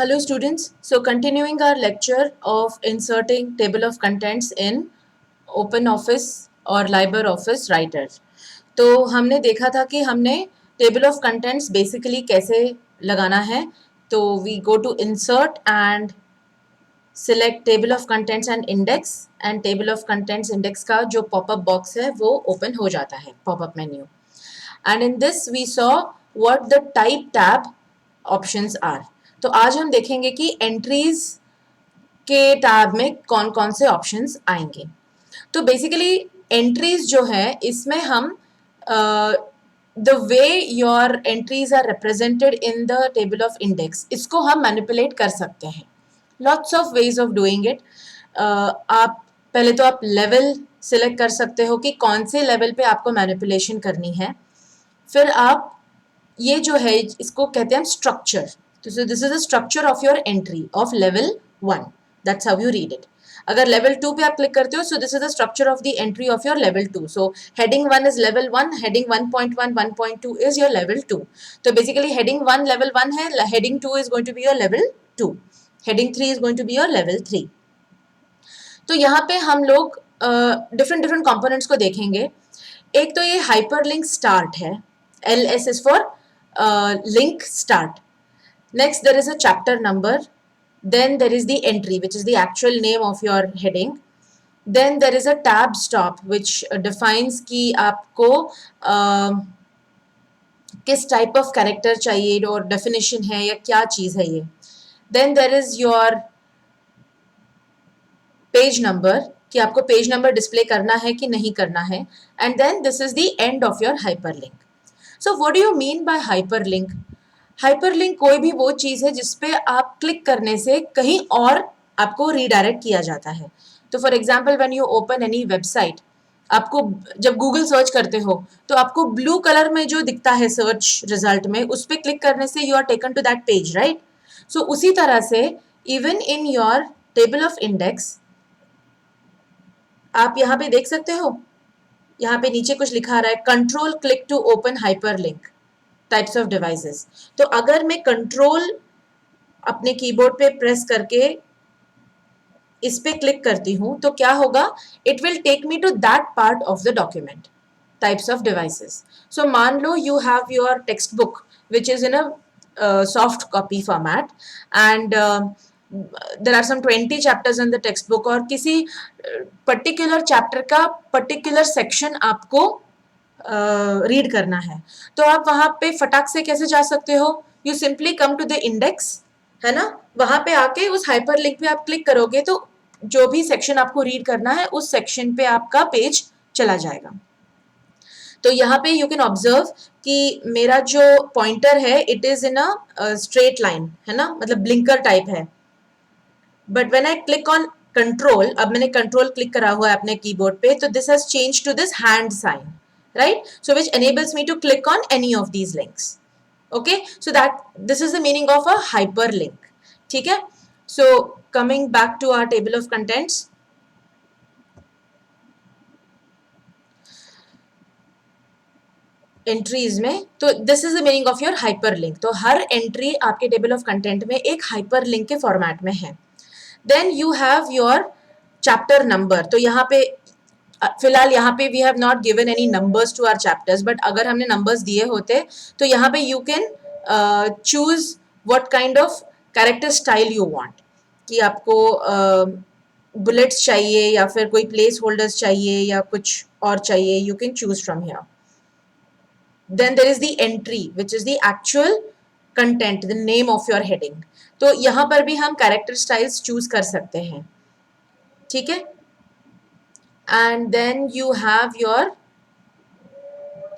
Hello students, so continuing our lecture of inserting table of contents in OpenOffice और LibreOffice Writer. तो हमने देखा था कि हमने table of contents basically कैसे लगाना है. तो we go to insert and select table of contents and index, and table of contents index का जो pop-up box है वो open हो जाता है, pop-up menu. And in this we saw what the type tab options are. तो आज हम देखेंगे कि एंट्रीज के टैब में कौन कौन से ऑप्शंस आएंगे. तो बेसिकली एंट्रीज जो है इसमें हम the way your entries are represented in the table of index, इसको हम मैनिपुलेट कर सकते हैं. Lots of ways of doing it. आप पहले तो आप लेवल सिलेक्ट कर सकते हो कि कौन से लेवल पे आपको मैनिपुलेशन करनी है. फिर आप ये जो है इसको कहते हैं structure. So this is the structure of your entry of level 1. That's how you read it. अगर level 2 पे आप क्लिक करते हो, so this is the structure of the entry of your level 2. So heading 1 is level 1, heading 1.1, 1.2 is your level 2. तो basically heading 1 level 1 है, heading 2 is going to be your level 2. Heading 3 is going to be your level 3. तो यहाँ पे हम लोग different components को देखेंगे. एक तो ये hyperlink start है. LS is for link start. Next, there is a chapter number. Then there is the entry, which is the actual name of your heading. Then there is a tab stop, which defines कि आपको किस type of character चाहिए और definition है या क्या चीज़ है ये. Then there is your page number, कि आपको page number display करना है कि नहीं करना है. And then this is the end of your hyperlink. So what do you mean by hyperlink? Hyperlink कोई भी वो चीज़ है जिसपे आप क्लिक करने से कहीं और आपको रीडायरेक्ट किया जाता है. तो for example when you open any website, आपको जब गूगल सर्च करते हो तो आपको ब्लू कलर में जो दिखता है सर्च रिजल्ट में, उस पर क्लिक करने से you are taken to that page, right. So उसी तरह से even in your table of index आप यहाँ पे देख सकते हो, यहाँ पे नीचे कुछ लिखा रहा है control click to open hyperlink types of devices. तो अगर मैं कंट्रोल अपने कीबोर्ड पे प्रेस करके इस पे क्लिक करती हूँ तो क्या होगा, it will take me to that part of the document. Types of devices. So मान लो you have your text book which is in a soft copy format and there are some 20 chapters in the textbook और किसी particular chapter का particular section आपको read करना है. तो आप वहां पे फटाक से कैसे जा सकते हो, you simply come to the index, है ना. वहां पे आके उस हाइपर लिंक पे आप क्लिक करोगे तो जो भी सेक्शन आपको रीड करना है उस सेक्शन पे आपका पेज चला जाएगा. तो यहाँ पे यू कैन ऑब्जर्व कि मेरा जो पॉइंटर है it is in a straight line, है ना, मतलब ब्लिंकर टाइप है. But when I click on control, अब मैंने कंट्रोल क्लिक करा हुआ है अपने कीबोर्ड पे, तो this has change to this hand sign, right, so which enables me to click on any of these links. Okay, so that this is the meaning of a hyperlink. ठीक है. So coming back to our table of contents, entries में, तो this is the meaning of your hyperlink. तो हर entry आपके table of content में एक hyperlink के फॉर्मेट में है. Then you have your chapter number. तो यहाँ पे फिलहाल यहाँ पे we have not given any numbers to our chapters, but अगर हमने नंबर्स दिए होते तो यहाँ पे you can choose what kind of character style you want, कि आपको बुलेट्स चाहिए या फिर कोई प्लेस होल्डर्स चाहिए या कुछ और चाहिए, you can choose from here. Then there is the entry, which is the actual content, the name of your heading. तो यहाँ पर भी हम character styles choose कर सकते हैं. ठीक है. And then you have your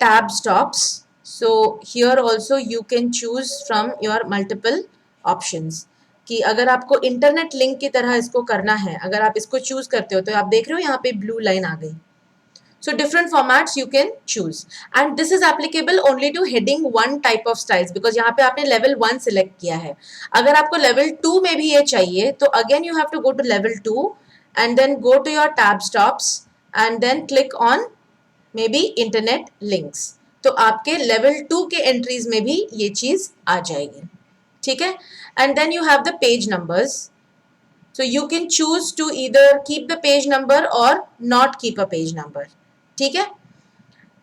tab stops. So here also you can choose from your multiple options. कि अगर आपको इंटरनेट लिंक की तरह इसको करना है, अगर आप इसको चूज करते हो तो आप देख रहे हो यहाँ पे ब्लू लाइन आ गई. So different formats you can choose, and this is applicable only to heading 1 type of styles, because यहाँ पे आपने level 1 select किया है. अगर आपको level 2 में भी ये चाहिए तो again you have to go to level 2 and then go to your tab stops and then click on maybe internet links. तो आपके level 2 के entries में भी ये चीज आ जाएगी. ठीक है. and then you have the page numbers. So you can choose to either keep the page number or not keep a page number. ठीक है,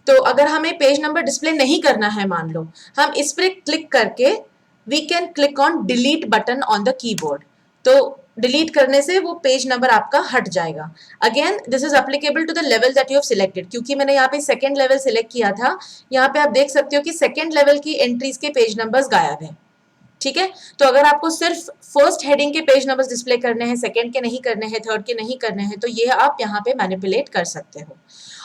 तो अगर हमें पेज नंबर डिस्प्ले नहीं करना है, मान लो हम इस पर क्लिक करके we can click on delete button on the keyboard, तो डिलीट करने से वो पेज नंबर आपका हट जाएगा. Again this is applicable to the level that you have selected, क्योंकि मैंने यहाँ पे सेकंड लेवल सिलेक्ट किया था. यहाँ पे आप देख सकते हो कि सेकंड लेवल की एंट्रीज के पेज नंबर्स गायब है. ठीक है, तो अगर आपको सिर्फ फर्स्ट हेडिंग के पेज नंबर्स डिस्प्ले करने हैं, सेकंड के नहीं करने हैं, थर्ड के नहीं करने हैं, तो ये आप यहाँ पे मैनिपुलेट कर सकते हो.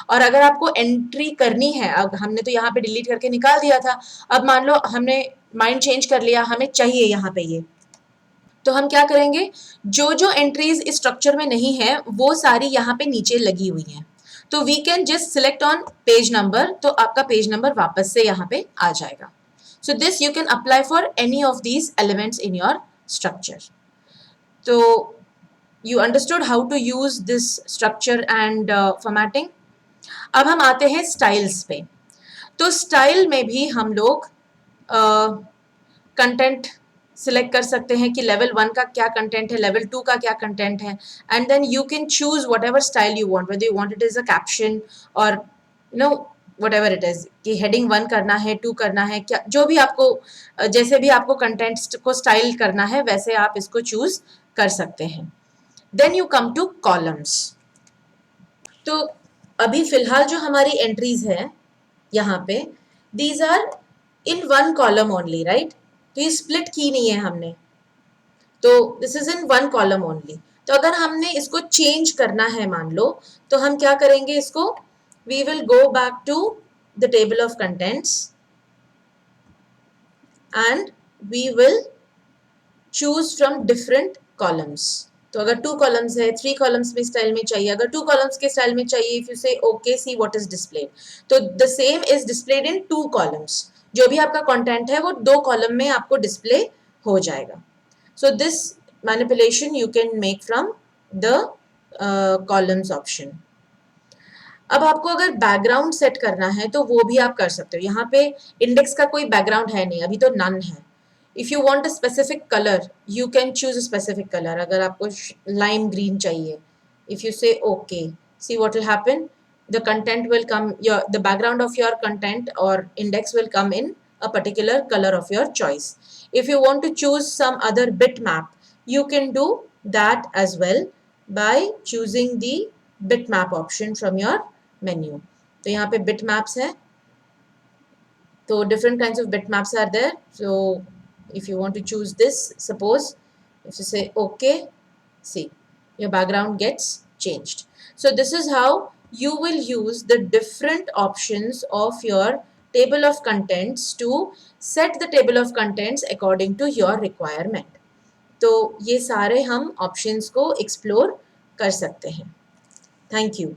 और अगर आपको एंट्री करनी है, अब हमने तो यहाँ पे डिलीट करके निकाल दिया था, अब मान लो हमने माइंड चेंज कर लिया, हमें चाहिए यहाँ पे ये, तो हम क्या करेंगे, जो जो एंट्रीज इस स्ट्रक्चर में नहीं है वो सारी यहाँ पे नीचे लगी हुई हैं, तो we can just select on page number, तो आपका पेज नंबर वापस से यहाँ पे आ जाएगा. So this you can apply for any of these elements in your structure. So you understood how to use this structure and formatting. अब हम आते हैं स्टाइल्स पे. तो स्टाइल में भी हम लोग कंटेंट सिलेक्ट कर सकते हैं कि लेवल 1 का क्या कंटेंट है, लेवल 2 का क्या कंटेंट है, and then you can choose whatever style you want, whether you want it is a caption और you know whatever it is, कि हेडिंग 1 करना है, 2 करना है, क्या जो भी आपको, जैसे भी आपको कंटेंट को स्टाइल करना है वैसे आप इसको चूज कर सकते हैं. Then you come to columns. तो अभी फिलहाल जो हमारी एंट्रीज है यहाँ पे, these are in one column only, right. तो ये स्प्लिट की नहीं है हमने, तो this is in one column only. तो अगर हमने इसको चेंज करना है, मान लो, तो हम क्या करेंगे, इसको we will go back to the table of contents and we will choose from different columns. तो अगर 2 columns है, 3 columns में स्टाइल में चाहिए, अगर 2 columns के स्टाइल में चाहिए, if you say okay, see what is displayed, तो the same is displayed in 2 columns. जो भी आपका कंटेंट है वो 2 कॉलम में आपको डिस्प्ले हो जाएगा. So this manipulation you can make from the columns option. अब आपको अगर बैकग्राउंड सेट करना है तो वो भी आप कर सकते हो. यहाँ पे इंडेक्स का कोई बैकग्राउंड है नहीं, अभी तो नन है. If you want a specific colour you can choose a specific colour. अगर आपको लाइम ग्रीन चाहिए, इफ यू से okay, see what will happen, the content will come, the background of your content or index will come in a particular color of your choice. If you want to choose some other bitmap, you can do that as well by choosing the bitmap option from your menu. तो यहाँ पे bitmaps है, तो different kinds of bitmaps are there. So if you want to choose this, suppose if you say okay, see your background gets changed. So this is how you will use the different options of your table of contents to set the table of contents according to your requirement. तो ये सारे हम options को explore कर सकते हैं. Thank you.